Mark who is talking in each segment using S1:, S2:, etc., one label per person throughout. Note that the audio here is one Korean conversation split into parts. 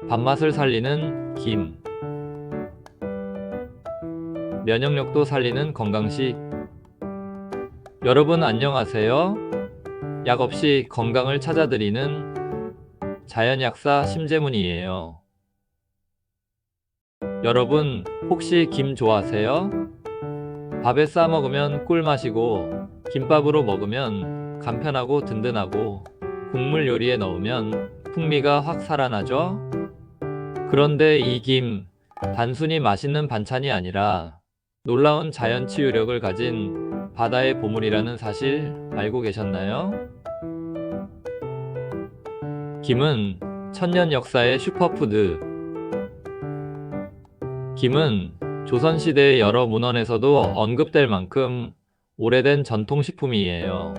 S1: 밥맛을 살리는 김, 면역력도 살리는 건강식. 여러분 안녕하세요. 약 없이 건강을 찾아드리는 자연약사 심재문이에요. 여러분 혹시 김 좋아하세요? 밥에 싸 먹으면 꿀맛이고 김밥으로 먹으면 간편하고 든든하고 국물 요리에 넣으면 풍미가 확 살아나죠? 그런데 이 김, 단순히 맛있는 반찬이 아니라 놀라운 자연 치유력을 가진 바다의 보물이라는 사실 알고 계셨나요? 김은 천년 역사의 슈퍼푸드. 김은 조선시대의 여러 문헌에서도 언급될 만큼 오래된 전통식품이에요.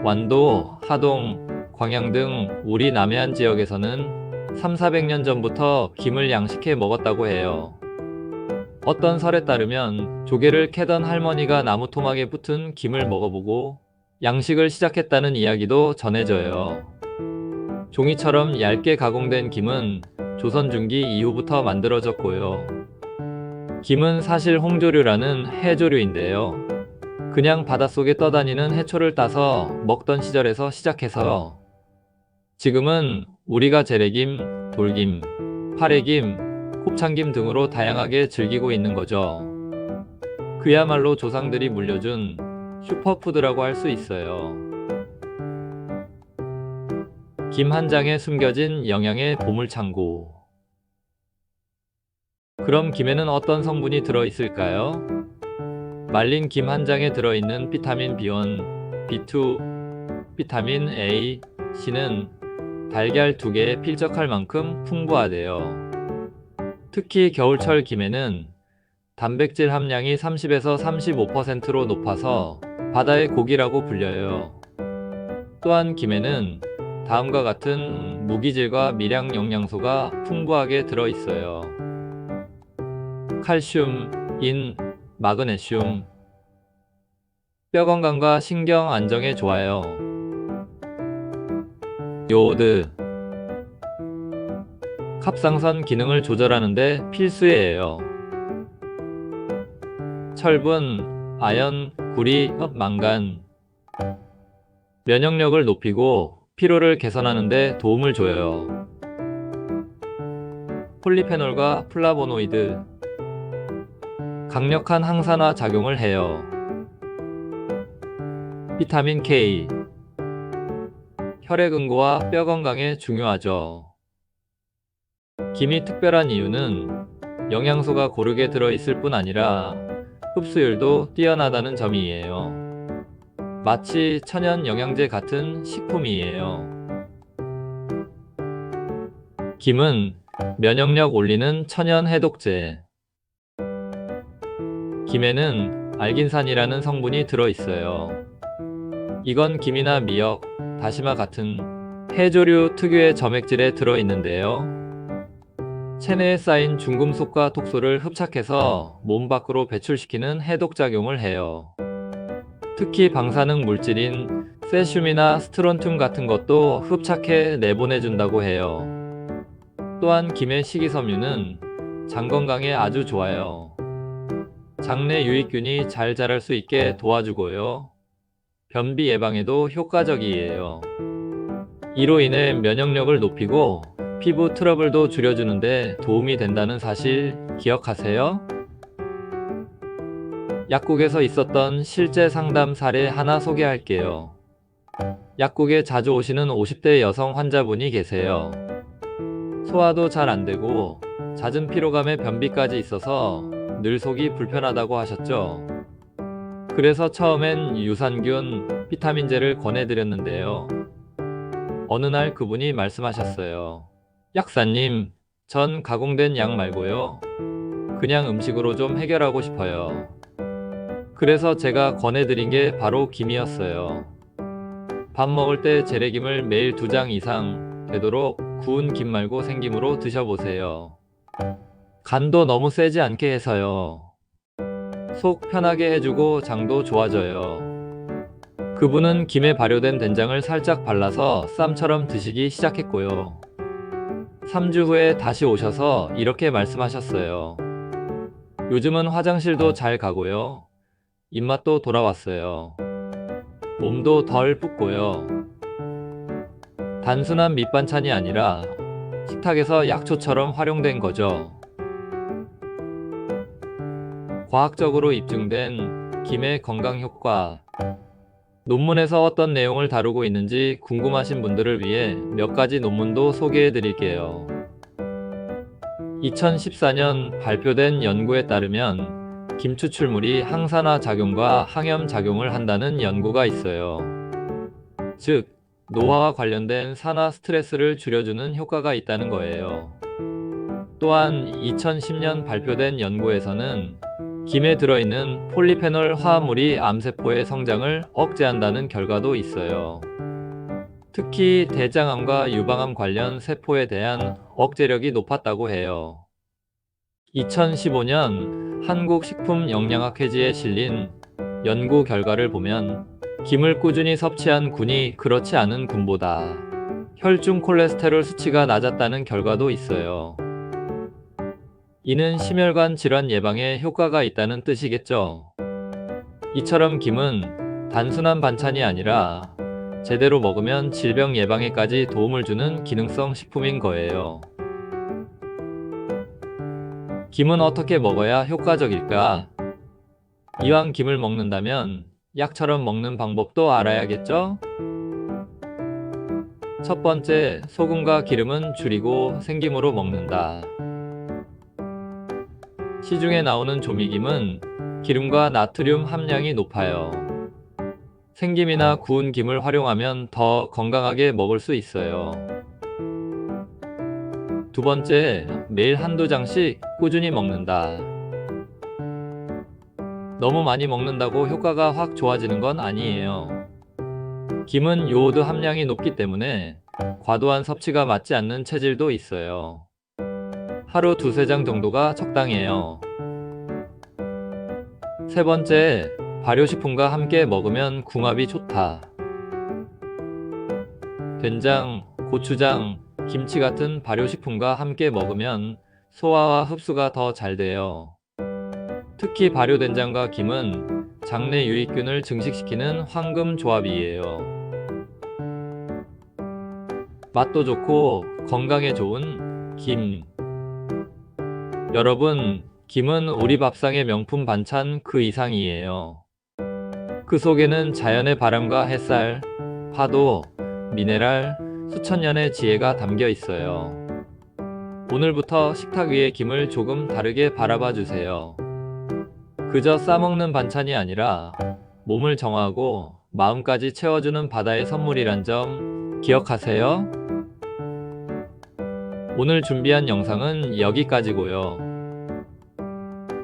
S1: 완도, 하동, 광양 등 우리 남해안 지역에서는 3,400년 전부터 김을 양식해 먹었다고 해요. 어떤 설에 따르면 조개를 캐던 할머니가 나무 토막에 붙은 김을 먹어보고 양식을 시작했다는 이야기도 전해져요. 종이처럼 얇게 가공된 김은 조선 중기 이후부터 만들어졌고요. 김은 사실 홍조류라는 해조류인데요. 그냥 바닷속에 떠다니는 해초를 따서 먹던 시절에서 시작해서 지금은 우리가 재래김, 돌김, 파래김, 곱창김 등으로 다양하게 즐기고 있는 거죠. 그야말로 조상들이 물려준 슈퍼푸드라고 할 수 있어요. 김 한 장에 숨겨진 영양의 보물창고. 그럼 김에는 어떤 성분이 들어있을까요? 말린 김 한 장에 들어있는 비타민 B1, B2, 비타민 A, C는 달걀 2개에 필적할 만큼 풍부하대요. 특히 겨울철 김에는 단백질 함량이 30에서 35%로 높아서 바다의 고기라고 불려요. 또한 김에는 다음과 같은 무기질과 미량 영양소가 풍부하게 들어있어요. 칼슘, 인, 마그네슘. 뼈 건강과 신경 안정에 좋아요. 요오드. 갑상선 기능을 조절하는 데 필수예요. 철분, 아연, 구리, 망간. 면역력을 높이고 피로를 개선하는 데 도움을 줘요. 폴리페놀과 플라보노이드. 강력한 항산화 작용을 해요. 비타민 K. 혈액 응고와 뼈 건강에 중요하죠. 김이 특별한 이유는 영양소가 고르게 들어있을 뿐 아니라 흡수율도 뛰어나다는 점이에요. 마치 천연 영양제 같은 식품이에요. 김은 면역력 올리는 천연 해독제. 김에는 알긴산이라는 성분이 들어있어요. 이건 김이나 미역, 다시마 같은 해조류 특유의 점액질에 들어있는데요. 체내에 쌓인 중금속과 독소를 흡착해서 몸 밖으로 배출시키는 해독작용을 해요. 특히 방사능 물질인 세슘이나 스트론튬 같은 것도 흡착해 내보내준다고 해요. 또한 김의 식이섬유는 장 건강에 아주 좋아요. 장내 유익균이 잘 자랄 수 있게 도와주고요. 변비 예방에도 효과적이에요. 이로 인해 면역력을 높이고 피부 트러블도 줄여주는데 도움이 된다는 사실 기억하세요? 약국에서 있었던 실제 상담 사례 하나 소개할게요. 약국에 자주 오시는 50대 여성 환자분이 계세요. 소화도 잘 안되고 잦은 피로감에 변비까지 있어서 늘 속이 불편하다고 하셨죠. 그래서 처음엔 유산균, 비타민제를 권해드렸는데요. 어느 날 그분이 말씀하셨어요. 약사님, 전 가공된 약 말고요. 그냥 음식으로 좀 해결하고 싶어요. 그래서 제가 권해드린 게 바로 김이었어요. 밥 먹을 때 재래김을 매일 2장 이상 되도록 구운 김 말고 생김으로 드셔보세요. 간도 너무 세지 않게 해서요. 속 편하게 해주고 장도 좋아져요. 그분은 김에 발효된 된장을 살짝 발라서 쌈처럼 드시기 시작했고요. 3주 후에 다시 오셔서 이렇게 말씀하셨어요. 요즘은 화장실도 잘 가고요. 입맛도 돌아왔어요. 몸도 덜 붓고요. 단순한 밑반찬이 아니라 식탁에서 약초처럼 활용된 거죠. 과학적으로 입증된 김의 건강 효과. 논문에서 어떤 내용을 다루고 있는지 궁금하신 분들을 위해 몇 가지 논문도 소개해 드릴게요. 2014년 발표된 연구에 따르면 김 추출물이 항산화 작용과 항염 작용을 한다는 연구가 있어요. 즉, 노화와 관련된 산화 스트레스를 줄여주는 효과가 있다는 거예요. 또한 2010년 발표된 연구에서는 김에 들어있는 폴리페놀 화합물이 암세포의 성장을 억제한다는 결과도 있어요. 특히 대장암과 유방암 관련 세포에 대한 억제력이 높았다고 해요. 2015년 한국식품영양학회지에 실린 연구 결과를 보면 김을 꾸준히 섭취한 군이 그렇지 않은 군보다 혈중 콜레스테롤 수치가 낮았다는 결과도 있어요. 이는 심혈관 질환 예방에 효과가 있다는 뜻이겠죠. 이처럼 김은 단순한 반찬이 아니라 제대로 먹으면 질병 예방에까지 도움을 주는 기능성 식품인 거예요. 김은 어떻게 먹어야 효과적일까? 이왕 김을 먹는다면 약처럼 먹는 방법도 알아야겠죠? 첫 번째, 소금과 기름은 줄이고 생김으로 먹는다. 시중에 나오는 조미김은 기름과 나트륨 함량이 높아요. 생김이나 구운 김을 활용하면 더 건강하게 먹을 수 있어요. 두 번째, 매일 한두 장씩 꾸준히 먹는다. 너무 많이 먹는다고 효과가 확 좋아지는 건 아니에요. 김은 요오드 함량이 높기 때문에 과도한 섭취가 맞지 않는 체질도 있어요. 하루 두세 장 정도가 적당해요. 세 번째, 발효식품과 함께 먹으면 궁합이 좋다. 된장, 고추장, 김치 같은 발효식품과 함께 먹으면 소화와 흡수가 더 잘 돼요. 특히 발효된장과 김은 장내 유익균을 증식시키는 황금 조합이에요. 맛도 좋고 건강에 좋은 김. 여러분, 김은 우리 밥상의 명품 반찬 그 이상이에요. 그 속에는 자연의 바람과 햇살, 파도, 미네랄, 수천 년의 지혜가 담겨 있어요. 오늘부터 식탁 위의 김을 조금 다르게 바라봐 주세요. 그저 싸먹는 반찬이 아니라 몸을 정화하고 마음까지 채워주는 바다의 선물이란 점 기억하세요. 오늘 준비한 영상은 여기까지고요.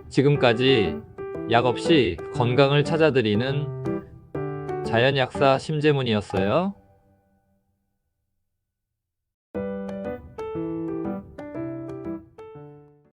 S1: 지금까지 약 없이 건강을 찾아드리는 자연약사 심재문이었어요.